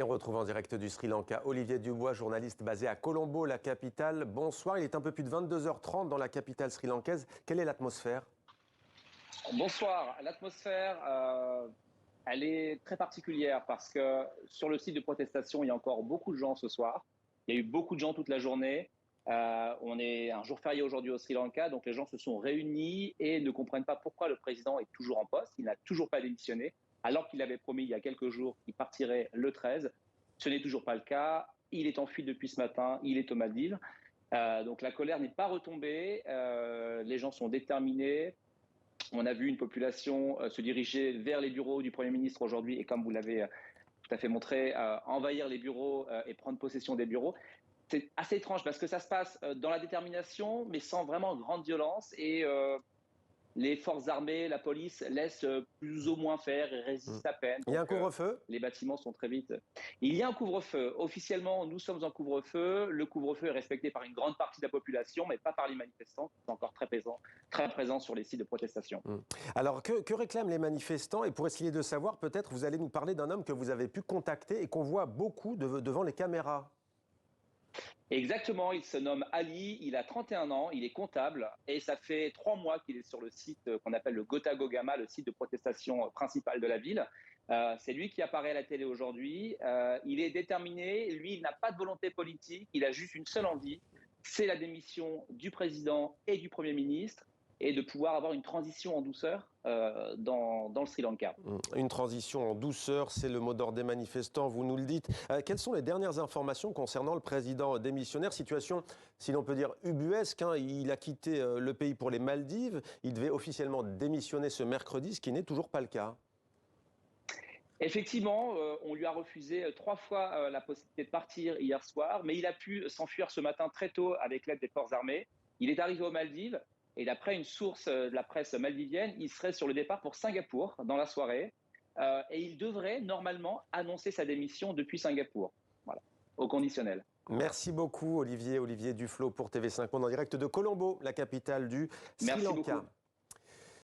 Et on retrouve en direct du Sri Lanka Olivier Dubois, journaliste basé à Colombo, la capitale. Bonsoir, il est un peu plus de 22h30 dans la capitale sri-lankaise. Quelle est l'atmosphère? Bonsoir. L'atmosphère, elle est très particulière parce que sur le site de protestation, il y a encore beaucoup de gens ce soir. Il y a eu beaucoup de gens toute la journée. On est un jour férié aujourd'hui au Sri Lanka, donc les gens se sont réunis et ne comprennent pas pourquoi le président est toujours en poste. Il n'a toujours pas démissionné, alors qu'il avait promis il y a quelques jours qu'il partirait le 13. Ce n'est toujours pas le cas. Il est en fuite depuis ce matin. Il est aux Maldives. Donc la colère n'est pas retombée. Les gens sont déterminés. On a vu une population se diriger vers les bureaux du Premier ministre aujourd'hui et, comme vous l'avez tout à fait montré, envahir les bureaux et prendre possession des bureaux. C'est assez étrange parce que ça se passe dans la détermination, mais sans vraiment grande violence. Et les forces armées, la police laissent plus ou moins faire et résistent à peine. Il y a un Donc, couvre-feu? les bâtiments sont très vite. Il y a un couvre-feu. Officiellement, nous sommes en couvre-feu. Le couvre-feu est respecté par une grande partie de la population, mais pas par les manifestants, qui sont encore très présents sur les sites de protestation. Alors, que réclament les manifestants? Et pour essayer de savoir, peut-être vous allez nous parler d'un homme que vous avez pu contacter et qu'on voit beaucoup devant les caméras. Exactement, il se nomme Ali, il a 31 ans, il est comptable et ça fait 3 mois qu'il est sur le site qu'on appelle le Gota Gogama, le site de protestation principal de la ville. C'est lui qui apparaît à la télé aujourd'hui. Il est déterminé, lui, il n'a pas de volonté politique, il a juste une seule envie, c'est la démission du président et du Premier ministre et de pouvoir avoir une transition en douceur dans le Sri Lanka. Une transition en douceur, c'est le mot d'ordre des manifestants, vous nous le dites. Quelles sont les dernières informations concernant le président démissionnaire? Situation, si l'on peut dire, ubuesque, hein. Il a quitté le pays pour les Maldives. Il devait officiellement démissionner ce mercredi, ce qui n'est toujours pas le cas. Effectivement, on lui a refusé 3 fois la possibilité de partir hier soir, mais il a pu s'enfuir ce matin très tôt avec l'aide des forces armées. Il est arrivé aux Maldives et d'après une source de la presse maldivienne, il serait sur le départ pour Singapour dans la soirée et il devrait normalement annoncer sa démission depuis Singapour, voilà, au conditionnel. Merci beaucoup Olivier Duflo pour TV5 Monde en direct de Colombo, la capitale du Sri Merci beaucoup. Lanka.